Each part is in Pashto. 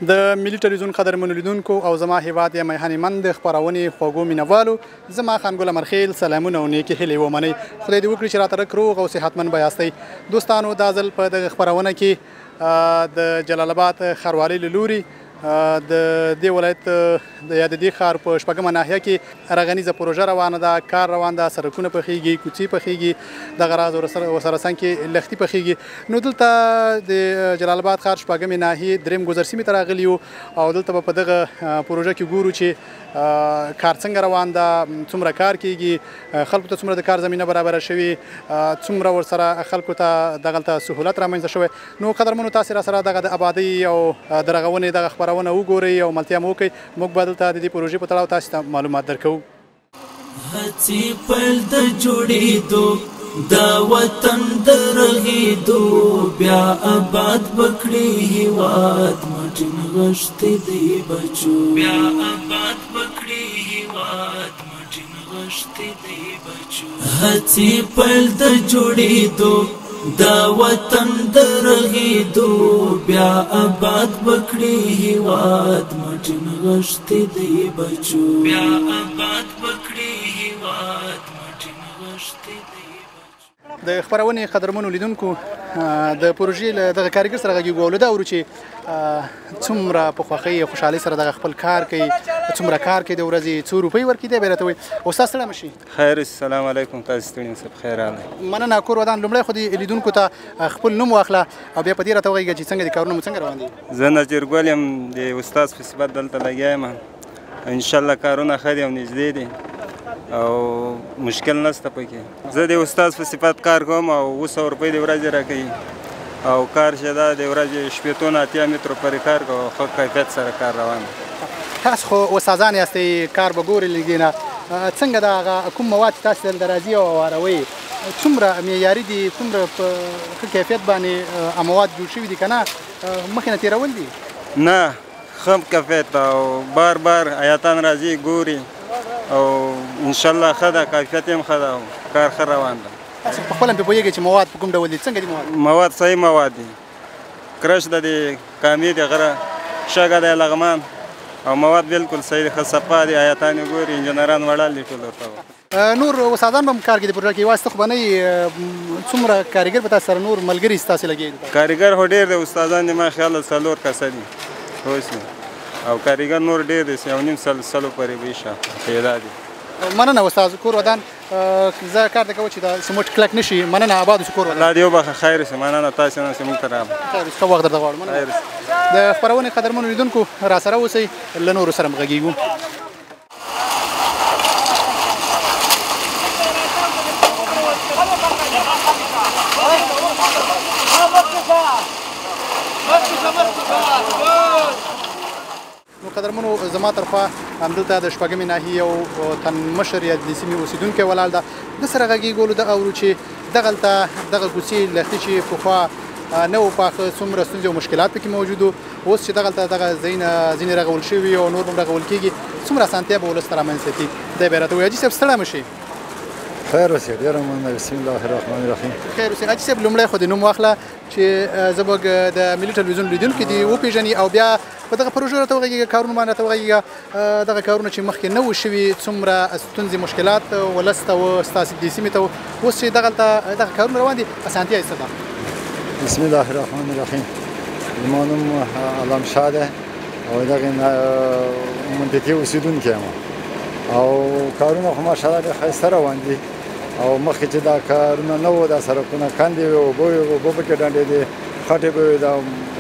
د ملي ټلویزیون قدرمنو لیدونکو او زما هیواد یا میهنمند خپرونې خوږو مینوالو زما خانګل مرخیل سلامونه او نیکې هیلې ومنئ. خدای دې وکړي چې راته رک روغ او صحتمند به یاستئ. دوستانو دا ځل په دغه خپرونه کې د جلال آباد ښاروالۍ له لوري د دې ولایت یا د دې ښار په شپږمه ناحیه کې رغنیزه پروژه روانه ده، کار روان ده، سړکونه پخېږي، کوڅې پخېږي، دغه راز ورسره څنګ کې لښتي پخېږي. نو دلته د جلال آباد ښار شپږمې ناحیې درېیم ګذر سیمې ته راغلي یو او دلته به په دغه پروژه کې ګورو چې کار څنګه روان ده، څومره کار کېږي، خلکو ته څومره د کار زمینه برابره شوې، څومره ورسره خلکو ته دغلته سهولت رامنځته شوی. نو قدرمنو تاسې راسره دغه د آبادۍ او د رغونې دغه خپرونه وګورئ او ملتیا مو وکړئ. موږ به دلته د دې پروژې په تړاو تاسو ته معلومات درکوو. هڅې پیل د جوړېدو دا وطن د رغېدو بیا آباد بکړي هېواد مټین غښتې دی بچو، بیا آباد بکړي هېواد مټین غښتې دی بچو. هڅې پیل د جوړېدو دا وطن د رغېدو بیا آباد بکړي هېواد مټین غښتې دی بچو، بیا آباد بکړي هېواد مټین غښتې دی. د خپرونې قدرمنو لیدونکو د پروژې له دغه کارګر سره غږیږو او له دا اورو چې څومره په خوښۍ او خوشحالۍ سره دغه خپل کار کوي، څومره کار کوي، د ورځې څو روپۍ ورکوي. دی به یې راته وایي. استاد ستړی مه شي. خیر، السلام علیکم. تاسو ستړي اوسئ، په خیر راغلی. مننه. کور ودان لومړی خو دې لیدونکو ته خپل نوم واخله او بیا په دې راته وغږیږه چې څنګه دې کارونه مو څنګه روان دي. زه نذیر ګل یم، د استاد په صفت دلته لګیا یم. انشاءالله کارونه ښه دي او نږدې دي او مشکل نشته پکې. زه د استاد په صفت کار کوم او 200 روپۍ د ورځې راکوي او کار چې دا د ورځې شپېتو نه اتیا مترو پورې کار کوو، ښه کیفیت سره کار روان دی. تاسو خو استادان یاستئ، کار به ګورئ لږ نه. څنګه د هغه کوم مواد تاسو دلته راځي او هواروئ څومره معیاري دي، څومره په ښه کیفیت باندې مواد جوړ شوي دي که نه مخکې نه تېرول دي؟ نه، ښه کیفیت او بار بار حیاتان راځي ګوري او انشاءالله ښه ده، کیفیت هم ښه ده او کار ښه روان ده. تاسو په خپله هم پرې پوهېږئ چې مواد په کوم ډول دي؟ څنګه دي مواد؟ مواد صحیح مواد دي. کرش ده، د کامې د غره، شګه ده، لغمان او مواد بالکل صحیح دي، ښه صفا دي. حیاتان یې ګوري، انجینران ولاړ دي ټول ورته. نور استادان به هم کار کوي د پروژه کې؟ یوازې ته خو به نه یې، څومره کارګر به تاسو سره نور ملګري ستاسې لګېږي؟ کارګر خو ډېر دی، استادان دي ما خیال 4 کسه دي اوس او کارګر نور ډېر دی، 1.5 سلو پورې به یې تعداد دي. مننه استاد. کور ودان زه کار ته کوم چې دا سموټ کلک نه شي. مننه، آباد اوسې کور ودان. الله دې وبخښه، خیر اوسې. مننه، تاسې نه اوسې موږ ته راغلئ. خیر اوسې، ښه وخت درته غواړم. مننه. د خپرونې قدرمنو لیدونکو راسره اوسئ، له نورو سره هم غږېږو. نو قدرمنو زما ترخوا همدلته د شپږمې ناحیې یو تن مشر یا د سیمې اوسېدونکی ولاړ ده. د سره غږېږو د اورو چې دغلته دغه کوڅې لښتي چې پخوا نه و پاخه، څومره ستونزې او مشکلات پکې موجود وو، اوس چې دغلته دغه ځایونه ځینې رغول شوي او نور هم رغول کېږي، څومره اسانتیا به ولس ته رامنځته کړي. دی به یې راته وایي. حاجي صاحب ستړی مه شئ. خیر اوسې، ډېره مننه. بسم الله الرحمن الرحیم. خیر اوسې. حاجي صاحب لومړی خو د نوم واخله چې زموږ د ملي ټلویزیون لیدونکي دې وپېژني او بیا په دغه پروژه راته وغږېږه، کارونه باندې راته وغږېږه. دغه کارونه چې مخکې نه وو شوي، څومره ستونزې مشکلات ولس ته و، ستاسې دې سیمې ته و، اوس چې دغلته دغه کارونه روان دي، اسانتیا یې څه ده؟ بسم الله الرحمن الرحیم. زما نوم علام شاه ده او دغه منطقې اوسېدونکی یم او کارونه خو ماشاءالله ډېر ښایسته روان دي او مخکې چې دا کارونه نه وو، دا سړکونه کندې وې، اوبه وې، اوبه پکې ډنډېدې، خټې به وې، دا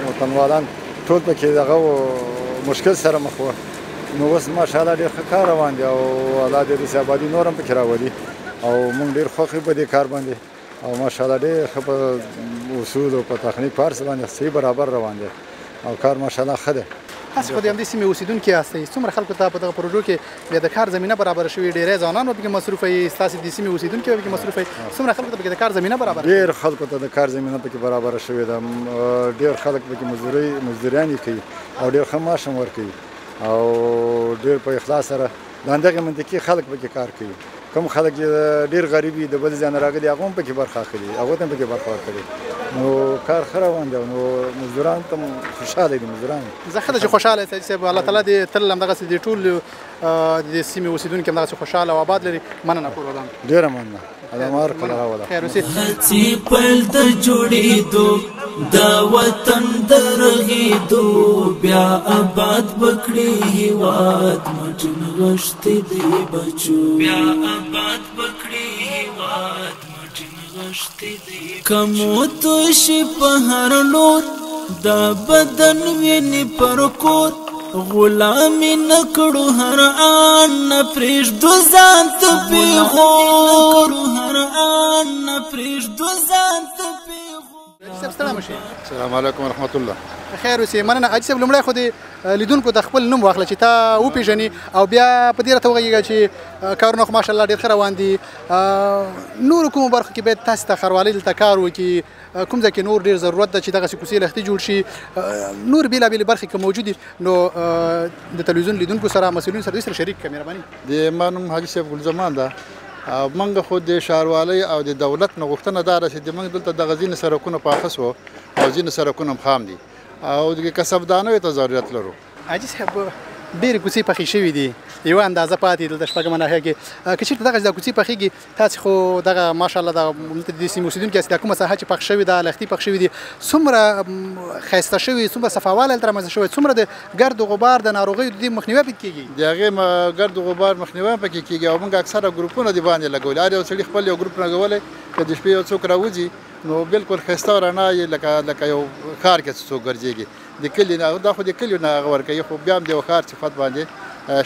وطنوالان ټول پکې دغه مشکل سره مخ وو. نو اوس ماشاءالله ډېر ښه کار روان دی او الله دې داسې ابادي نور هم پکې راولي او موږ ډېر خوښ یو په دې کار باندې او ماشاءالله ډېر ښه په اصول او په تخنیک په هر څه باندې صحیح برابر روان دی او کار ماشاءالله ښه دی. تاسو خو د همدې سیمې اوسېدونکي یاستئ، څومره خلکو ته په دغه پروژو کې بیا د کار زمینه برابره شوې؟ ډېری ځوانان به پکې مصروفه وي، ستاسې د سیمې اوسېدونکي به پکې مصروفه وي، څومره خلکو ته پکې د کار زمینه برابره؟ ډېر خلکو ته د کار زمینه پکې برابره شوې ده. ډېر خلک پکې مزدوریانې کوي او ډېر ښه معاش هم ورکوي او ډېر په اخلاص سره د همدغې منطقې خلک پکې کار کوي کوم خلک ډېر غریب دي د بل ځای نه راغلي هغه هم پکې برخه اخلي هغو ته هم پکې برخه ورکړي نو کار ښه روان دی نو مزدوران ته خوشحاله دي مزدوران زه ښه ده چې خوشحاله یاست صاحب الله تعالی دې تل همدغسې د ټول د سیمې اوسېدونکي همدغسې خوشحاله او آباد لري مننه کور ودان ډېره مننه علامار کله ولا خیر اوسې هڅې پیل د جوړېدو دا وطن د رغېدو بیا آباد بکړي هېواد مټ نغښتې دی بچو بیا آباد بکړي هېواد مټ نغښتې دی که مو توی شي په هر لور دا بدن وینې پر کور غلامي نه کړو هر آن نه پرېږدو ځان ته پېغور هر آن نه پرېږدو ځان ته پېغور صاحب ستړی مه شئ السلام علیکم ورحمت الله خیر اوسې مننه حاجي صاحب لومړی خو د لیدونکو د خپل نوم واخله چې تا وپېژنې او بیا په دې راته وغږېږه چې کارونه خو ماشاءالله ډېر ښه روان دي نورو کومو برخو کې باید تاسې ته ښاروالۍ دلته کار وکړي کوم ځای کې نور ډېر ضرورت ده چې دغسې کوڅې لښتې جوړ شي نور بېلابېلې برخې که موجود دي نو د تلویزیون لیدونکو سره مسؤلینو سره دوی سره شریک کړه مهرباني د ما نوم حاجي صاحب ګلزمان ده موږ خو د ښاروالۍ او د دولت نه غوښتنه دا ده چې موږ دلته دغه ځینې سړکونه پاخه سوه او ځینې سړکونه هم خام دي او د کسبدانیو ته ضرورت لرو حاجي صاحب ډېرې کوڅې پخې شوي دي یوه اندازه پاتې دلته شپږمه ناحیه کې که چېرته دغسې دا کوڅې پخېږي تاسې خو دغه ماشاءالله دغه دلته د سیمې اوسېدونکي یاست دا کومه ساحه چې پخ شوې ده لښتي پخ شوي دي څومره ښایسته شوي څومره صفاوالی هلته رامنځته شوی څومره د ګرد و غبار د ناروغیو د دې مخنیوی پکې کېږي د هغې ګرد و غبار مخنیوی هم پکې کېږي او موږ اکثره ګروپونه د باندې لګولي هر یو سړي خپل یو ګروپ لګولی که د شپې یو څوک راوځي نو بالکل ښایسته او رڼا یې لکه یو ښار کې څوک ګرځېږي د کلي نه دا خو د کلیو نه هغه ورکوي خو بیا هم د یو ښار صفت باندې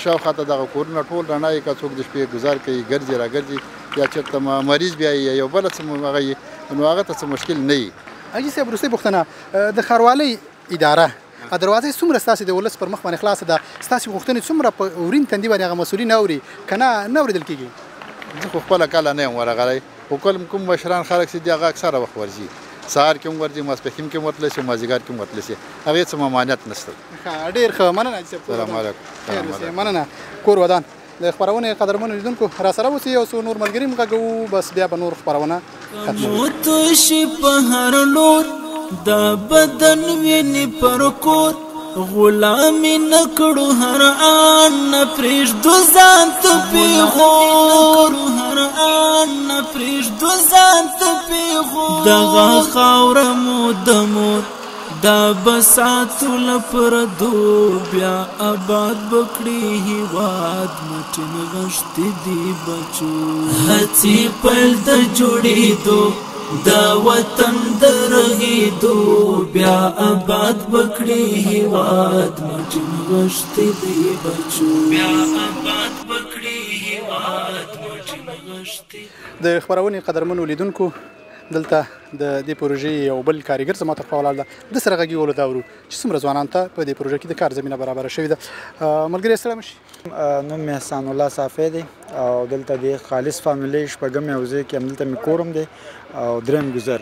شاوخوا ته دغه کورونه ټول رڼا یې که څوک د شپې ګزار کوي ګرځي راګرځي یا چېرته مریض بیا یا یو بله څه هغه وي نو هغه ته څه مشکل نه وي حاجي صاحب وروستۍ پوښتنه د ښاروالۍ اداره دروازه یې څومره ستاسې د ولس پر مخ باندې خلاصه ده ستاسې غوښتنې څومره په ورین تندي باندې هغه مسؤلین اوري که نه اورېدل کېږي زه خو خپله کله نه یم ورغلی خو کوم مشران خلک چې دي هغه اکثره وخت ورځي سهار کې هم ورځي ماسپښین کې هم ورتلی شي مازدیګر کې هم ورتلی شي هغې څه ممانعت نشته ډېر ښه مننه حاجي صاحب سلام علیکم مننه کور ودان د خپرونې قدرمنو لیدونکو راسره اوسئ یو څو نور ملګري هم غږوو بس بیا به نور خپرونه مو توی شي په هر لور دا بدن وینې پر کور غلامي نه کړو هر آن نه پرېږدو ځان ته پېغور هر آن نه پرېږدو ځان ته پېغور دغه خاوره مو د مور دا به ساتو پردو بیا آباد بکړي هېواد مټ نغښتې دي بچو هڅې پیل د جوړېدو دا وطن د رغېدو بیا آباد بکړي هېواد مټ نغښتې دی بچو بیا آباد بکړي هېواد مټ نغښتې د خپرونې قدرمنو لیدونکو دلته د دې پروژې یو بل کارګر زما تر خوا ولاړ ده د سره غږیږو دا ورو چې څومره ځوانانو ته په دې پروژه کې د کار زمینه برابره شوې ده ملګري ستړی مه شي نوم مې احسان الله صافی دی او دلته د خالص فامیلۍ شپږم یوځای کې همدلته مې کور هم دی او درېیم ګذر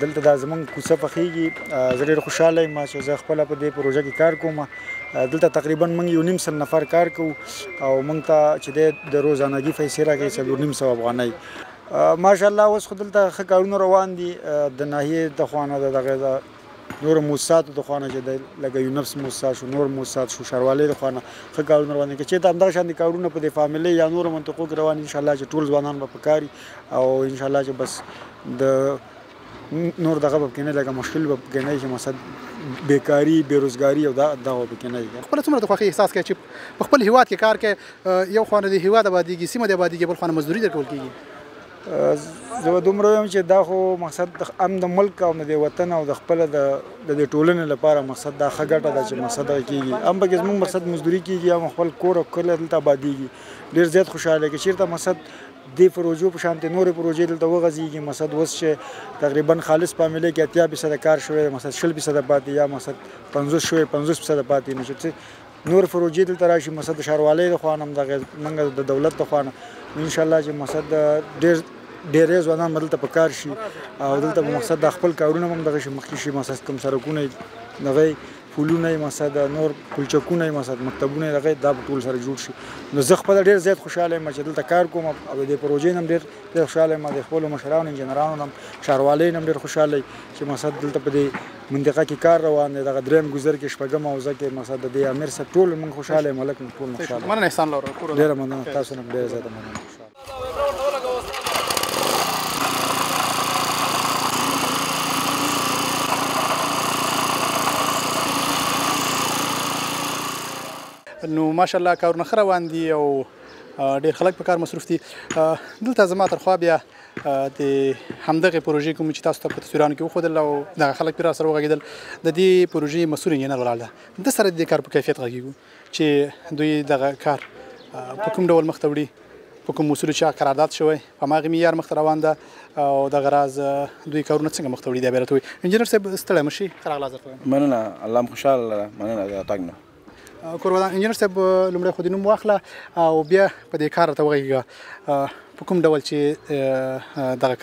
دلته دا زمونږ کوڅه پخېږي زه ډېر خوشحاله یم چې زه خپله په دې پروژه کې کار کوم دلته تقریبا موږ 1.5 نفر کار کوو او موږ ته چې دی د روزانګي پیسې راکوي 4.5 افغانۍ ماشاءالله اوس خو دلته ښه کارونه روان دي د ناحیې د خوا نه د دغه نورو مؤسساتو د خوا نه چې دی لکه یونفس مؤسسات شو نور مؤسسات شو ښاروالۍ د خوا نه ښه کارونه روان دي که چېرته همدغه شانې کارونه په دې فامیلۍ یا نورو منطقو کې روان دي انشاءالله چې ټول ځوانان به پکار وي او انشاءالله چې بس د نور دغه به پکې نه لکه مشکل به پکې نه وي چې مقصد بیکاري بېروزګاري او دغه به پکې نه وي خپله څومره د خوښۍ احساس کوي چې په خپل هېواد کې کار کوي یو خوا نه د هېواد آبادېږي سیمه دې آبادېږي بل خوا نه مزدوري درکول کېږي زه به دومره وایم چې دا خو مقصد هم د ملک او د وطن او د خپله د دې ټولنې لپاره مقصد دا ښه ګټه ده چې مقصد دغه کېږي هم پکې زموږ مقصد مزدوري کېږي هم خپل کور او کلی دلته آبادېږي ډېر زیات خوشحاله که چېرته مقصد دې پروژو په شانتې نورې پروژې دلته وغځېږي مقصد اوس چې تقریبا خالص فامیلۍ کې 80% کار شوی دی مقصد 60% پاتې یا مقصد 50 شوی 50% پاتې نو چې نور پروژې دلته راشي مقصد د ښاروالۍ د خوا نه همدغه موږ د دولت د خوا نه انشاءالله چې مقصد ډېری ځوانان به دلته په کار شي او دلته به مقصد د خپل کارونه هم دغه شي مخکې شي مقصد کوم سړکونه دغه پولونه یې مثلا نور پلچکونه یې مثلا مکتبونه یې دغه دا به ټول سره جوړ شي. نو زه خپله ډېر زیات خوشحاله یم چې دلته کار کوم او د دې پروژې نه هم ډېر خوشحاله یم. د خپلو مشرانو انجینرانو نه هم ښاروالۍ نه هم ډېر خوشحاله یم چې مثلا دلته په دې منطقه کې کار روان دی. دغه درېیم ګذر کې شپږم حوزه کې مثلا د دې امیر صاحب ټول موږ خوشحاله یم، ملک موږ ټول خوشحاله یم. مننه احسان الله ډېره مننه، تاسو نه ډېره زیاته مننه. نو ماشاءالله کارونه ښه روان دي او ډېر خلک په کار مصروف دي. دلته زما ترخوا بیا د همدغې پروژې کوم چې تاسو ته په تصویرانو کې وښودل او دغه خلک پرې راسره وغږېدل، د دې پروژې مسؤل انجینر ولاړ ده. د سره د دې کار په کیفیت غږېږو چې دوی دغه کار په کوم ډول مخته وړي، په کوم اصولو چې قرارداد شوی په هماغې معیار مخته روان ده او دغه راز دوی کارونه څنګه مخته وړي دا بیا راته ووایي. انجینر صاحب ستړی مه شئ، ښه راغلاست درته وایم. مننه، الله مو خوشحاله، مننه د راتګ نه. کوربدان انجینر صاحب لومړی خو د نوم واخله او بیا په دې کار راته وغږېږه په کوم ډول چې دغه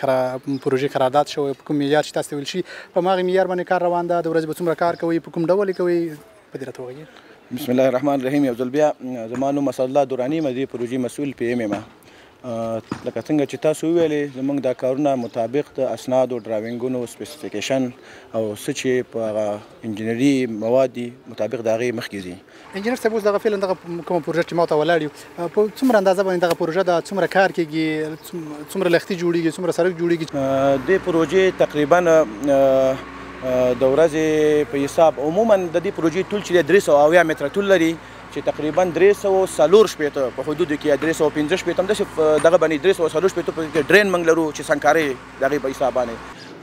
پروژې قرارداد شوی، په کوم معیار چې تاسو ته ویل شي په هماغې معیار باندې کار روان ده، د ورځې به څومره کار کوئ، په کوم ډول یې کوئ، په دې راته وغږېږه. بسم الله الرحمن الرحیم. یو ځل بیا زما نوم اسدالله دراني یم، د دې پروژې مسؤل پی ایم یم. لکه څنګه چې تاسو وویلې زموږ دا کارونه مطابق د اسنادو، ډراوینګونو، سپیسیفیکیشن او څه چې په هغه انجینري مواد دي مطابق د هغې مخکې ځي. انجینر صاحب اوس دغه فعلا دغه کومه پروژه چې ما ته ولاړ یو په څومره اندازه باندې دغه پروژه ده، څومره کار کېږي، څومره لښتي جوړېږي، څومره سړک جوړېږي؟ دې پروژې تقریبا د ورځې په حساب عموما د دې پروژې طول چې دی 370 متره طول لري چې تقریبا 340 په حدودو کې 315 هم داسې دغه باندې 340 په ډرین موږ لرو چې سنګکارۍ د هغې په حساب باندې.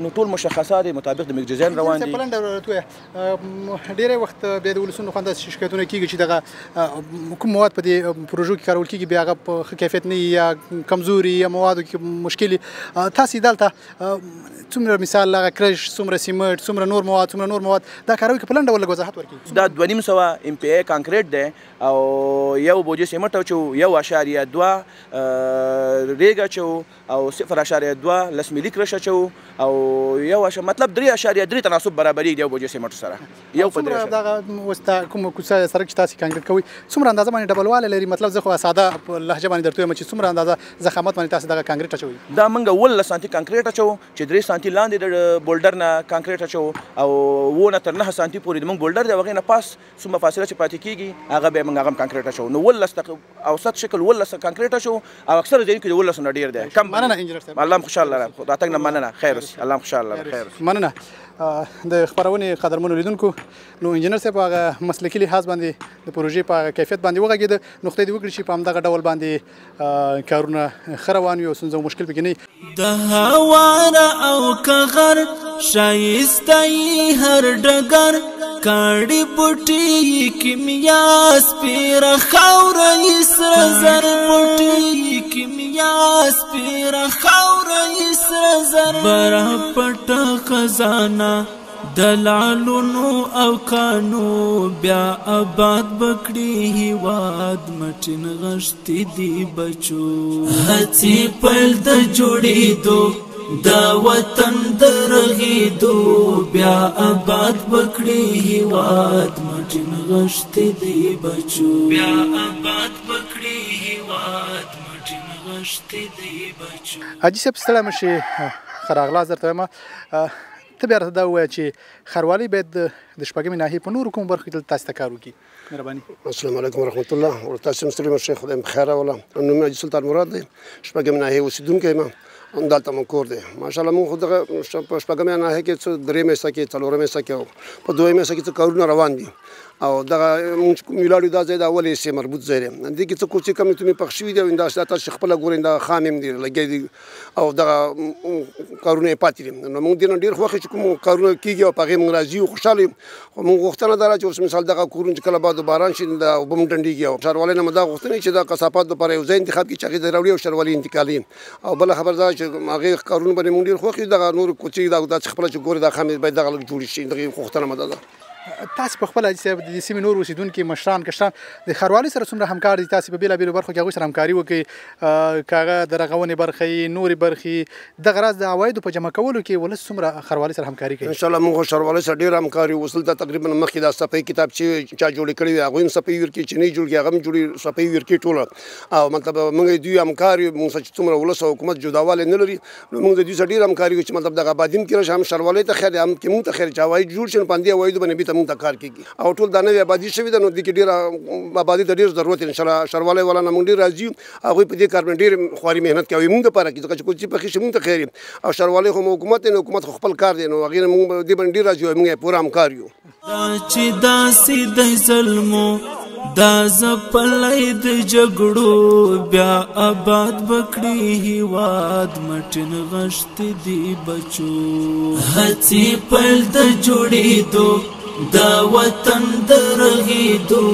نو ټول مشخصات مطابق د میک ډیزاین روان دي. ډېری وخت بیا د ولسونو خوا داسې شکایتونه کېږي چې دغه کوم مواد په دې پروژو کې کارول کېږي بیا هغه په ښه کیفیت نه وي یا کمزوري یا موادو کې مشکل وي. تاسې دلته څومره مثال هغه کرش، څومره سیمنټ، څومره نور مواد دا کاروي که په لنډ ډول لږ وضاحت ورکړي؟ دا 2.5 MPA کانکریټ دی او 1 بوجې سیمنټ اچو، 1.2 ریګ اچو او 0.2 لس ملي کرش اچو او مطلب 3.3 تناسب برابرېږي یو بوجې سیمنټ سره. یو په څومره دغه اوس کوم کوڅه سړک چې تاسې کانکریټ کوئ څومره اندازه باندې ډبلوالی لري؟ مطلب زه خو ساده په لهجه باندې درته وایم چې څومره اندازه ضخامت باندې تاسې دغه کانکریټ اچوئ؟ دا موږ 18 سانتي کانکریټ اچو چې 3 سانتي لاندې د بولډر نه کانکریټ اچو او 9 تر 9 سانتي پورې د موږ بولډر دی، هغې نه پاس څومره فاصله چې پاتې کېږي هغه بیا موږ هغه هم کانکریټ اچو. نو 18 اوسط شکل 18 کانکریټ اچو او اکثره ځایونو کې د 18 نه ډېر دی. مننه انجینر صاحب، الله خوشحاله راتګ نه مننه. خیر اوسې، الله خوشحاله خیر. مننه. د خپرونې قدرمنو لیدونکو، نو انجینر صاحب هغه مسلکي لحاظ باندې د پروژې په کیفیت باندې وغږېده، نو خدای دې وکړي چې په همدغه ډول باندې کارونه ښه روان وي او ستونزه او مشکل پکې نه وي. د هواره او کغر ښایسته یې هر ډګر، کاڼي بوټي یې کیمیا سپېره خاوره یې سره زر، بوټي یې کیمیا سپېره خاوره یې سره زر، بره پټه خزانه د لعلونو او کانو، بیا آباد بکړي هیواد مټین غښتې دي بچو، هڅې پیل د جوړېدو دا وطن د رغېدو، بیا آباد بکړي هیواد مټین غښتې دي بچو، بیا آباد بکړي هیواد مټین غښتې دي بچو. حاجي صاحب ستړی مه شې، ښه راغلاست درته وایم. ته بیا راته دا ووایه چې ښاروالۍ باید د شپږمې ناحیې په نورو کومو برخو کې دلته تاسو ته کار وکړي؟ مهرباني. السلام علیکم ورحمت الله. تاسو هم ستړي مه شئ، خدای مو خیر راوله. نوم مې حاجي سلطان مراد دی، شپږمې ناحیې اوسېدونکی یم، دلته مو کور دی. ماشاءالله موږ خو دغه په شپږمې ناحیې کې څه 3 حصه کې 4 حصه کې او په 2 حصه کې څه کارونه روان دي او دغه موږ کوم ولاړو دا ځای د اول حصې مربوط ځای دی. دې کې څه کوڅې کمې تمې پخ شوي دي او دا تاسو خپله ګورئ دا خام هم دي لګیا دي او دغه کارونه یې پاتې دي. نو موږ دې نه ډېر خوښ چې کوم کارونه کېږي او په هغې موږ راضي یو خوشحاله یو. خو موږ غوښتنه دا ده چې اوس مثال دغه کورونه چې کله بعد باران شي دا اوبه هم ډنډېږي او ښاروالۍ نه مو دا غوښتنه چې دا کثافات دپاره یو ځای انتخاب کړي چې هغې ته راوړي او ښاروالۍ انتقالي. او بله خبره دا چې هغې کارونه باندې موږ ډېر خوښ یو. دغه نور کوڅې دا چې خپله چې ګورې دا خامې باید دغه لږ جوړې شي، دغې غوښتنه مو دا ده. تاسو په خپل حساب د سیمې نور اوسیدونکو مشران کشران د ښاروالۍ سره څومره همکار دي تاسو په بیلابیلو برخو کې هغوی سره همکاري وکړئ کاغه د رغونې برخې نورې برخې دغه راز د عوایدو په جمع کولو کې ولس څومره ښاروالۍ سره همکاري کوي انشاءالله موږ ښاروالۍ سره ډېره همکاري وصل ته تقریبا مخکې دا صفحې کتابچې چا جوړې کړې وي هغوی هم صفحې ورکړي چې نه یې جوړ کړي هغه هم جوړې صفحې ورکړي ټوله او مطلب موږ دوی همکار یو موږ چې څومره ولس او حکومت جداوالی نه لري نو موږ د دوی سره ډېره همکاري کوو چې مطلب دغه آبادي هم کې راشي هم ښاروالۍ ته خیر هم کې موږ ته خیر چې عواید جوړ شي نو په همدې عوایدو باندې بېرته موږ ته کار کېږي او ټول دا نوې آبادي شوې ده نو دې کې ډېره آبادي ته ډېر ضرورت دی انشاءالله ښاروالۍ والا نه موږ ډېر راضي یو هغوی په دې کار باندې ډېر خواري محنت کوي موږ دپاره کې ځکه چې کوم څه پخې شي موږ ته خیر او ښاروالۍ خو حکومت دی نو حکومت خو خپل کار دی نو هغې نه موږ دې باندې ډېر راضي یو موږ یې پوره همکار یو دا چې داسې دی ظلمو دا ځپلی د جګړو بیا آباد بکړي هیواد مټین غښتې دي بچو هڅې پیل د جوړېدو دا وطن د رغېدو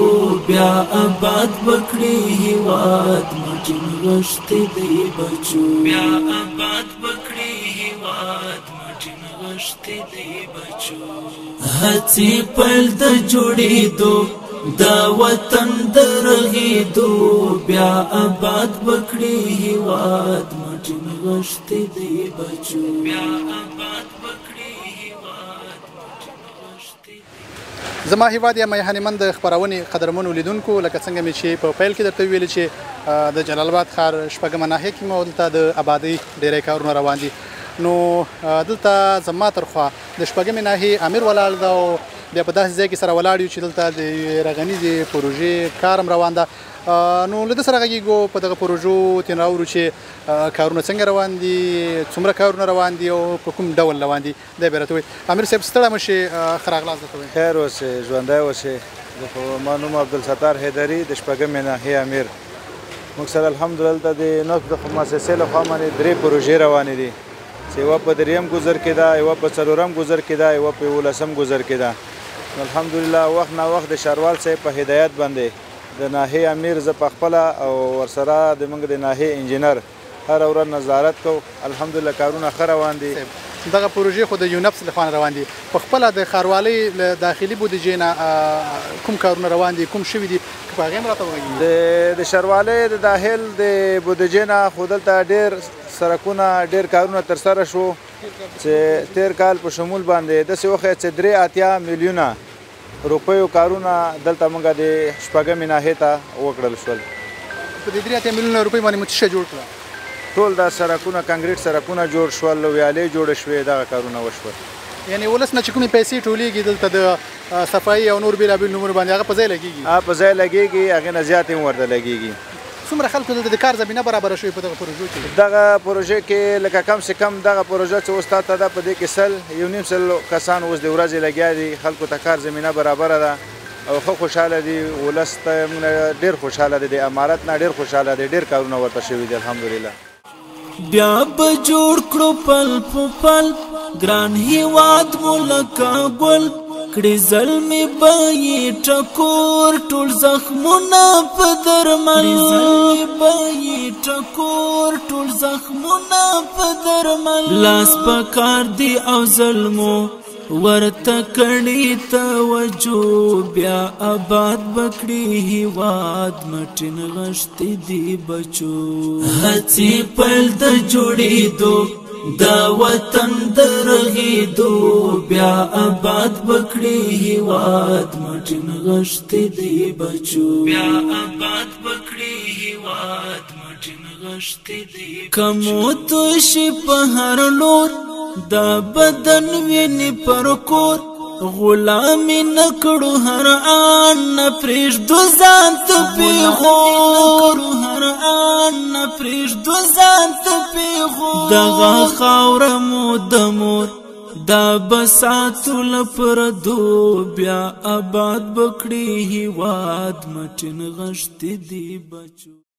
بیا آباد بکړي هیواد مټین غښتې دي بچو بیا آباد بکړي هیواد مټین غښتې دي بچو هڅې پیل د جوړېدو دا وطن د رغېدو بیا آباد بکړي هیواد مټین غښتې دي بچو بیا آباد بکړي هیواد مټین غښتې زما هیواد یا میهنمند خپرونې قدرمنو لیدونکو لکه څنګه مې چې په پیل کې درته ویلي چې د جلال آباد ښار شپږمه ناحیه کې مو دلته د آبادۍ ډېری کارونه روان دي نو دلته زما تر خوا د شپږمې ناحیې امیر ولاړ ده او بیا په داسې ځای کې سره ولاړ یو چې دلته د رغنیزې پروژې کار هم روان ده نو له ده سره غږیږو په دغه پروژو ترې راوړو چې کارونه څنګه روان دي څومره کارونه روان دي او په کوم ډول روان دي دا به راته وایي امیر صاحب ستړی مه شئ ښه راغلاست درته وایم خیر اوسئ ژوندی اوسئ ما نوم عبدالستار حیدري د شپږمې ناحیې امیر موږ سره الحمدلله د نفت د مؤسسې لخوا باندې 3 پروژې روانې دي چې یوه په 3م ګذر کې ده یوه په 4م ګذر کې ده یوه په 11م ګذر کې ده الحمدلله وخت نا وخت د ښاروال صاحب په هدایت باندې د ناحیې امیر زه پخپله او ورسره د موږ د ناحیې انجینر هره ورځ نظارت کوو الحمدلله کارونه ښه روان دي دغه پروژې خو د یونفس لخوا روان دي په خپله د ښاروالۍ له داخلي بودیجې نه کوم کارونه روان دي کوم شوي دي که په هغې هم راته ووایي د ښاروالۍ د داخل د بودیجې نه خو دلته ډېر سرکونه ډېر کارونه ترسره شو چې تیر کال په شمول باندې داسې وښیه چې 83 میلیونه روپیو کارونه دلته موږ د شپږمې ناحیې ته وکړل شول په دې 83 میلیونه روپۍ باندې مو څه شی جوړ کړه ټول دا سرکونه کانکریټ سرکونه جوړ شول ویالې جوړې شوې دغه کارونه وشول یعنې ولس نه چې کومې پیسې ټولېږي دلته د صفایي او نور بېلابېل نومونه باندې هغه په ځای لګېږي په ځای لګېږي هغې نه زیات هم ورته لګېږي څومره خلکو دلته د کار زمینه برابره شوې په دغه پروژو کې دغه پروژې کې لکه کم سے کم دغه پروژه چې اوس تاته ده په دې کې 100 کسان اوس د ورځې لګیا دي خلکو ته کار زمینه برابره ده او ښه خوشحاله دي ولس ته ډېر خوشحاله دي د امارت نه ډېر خوشحاله دي ډېر کارونه ورته شوي دي الحمدلله بیا به جوړ کړو پل په پل ګران هیواد مو لکه ګل کړي زلمي به یې ټکور ټول زخمونه په درمل زلمي به یې ټکور ټول زخمونه په درمل لاس په کار دی او ظلمو ورته کړي توجه بیا آباد بکړي هیواد مټین غښتې دي بچو هڅې پیل د جوړېدو دا وطن د رغېدو بیا آباد بکړي هیواد مټین غښتې دي بچو بیا آباد بکړي هیواد مټین غښتې دي کمو توشي په هر لور دا بدن ویني پر کور غلامی نکړو هر آن پرېږدو ځان ته پیغور هر آن پرېږدو ځان ته پیغور دغه خاوره مو د مور دا بساتو لپردو بیا آباد بکړي هیواد مټین غښتې دي بچو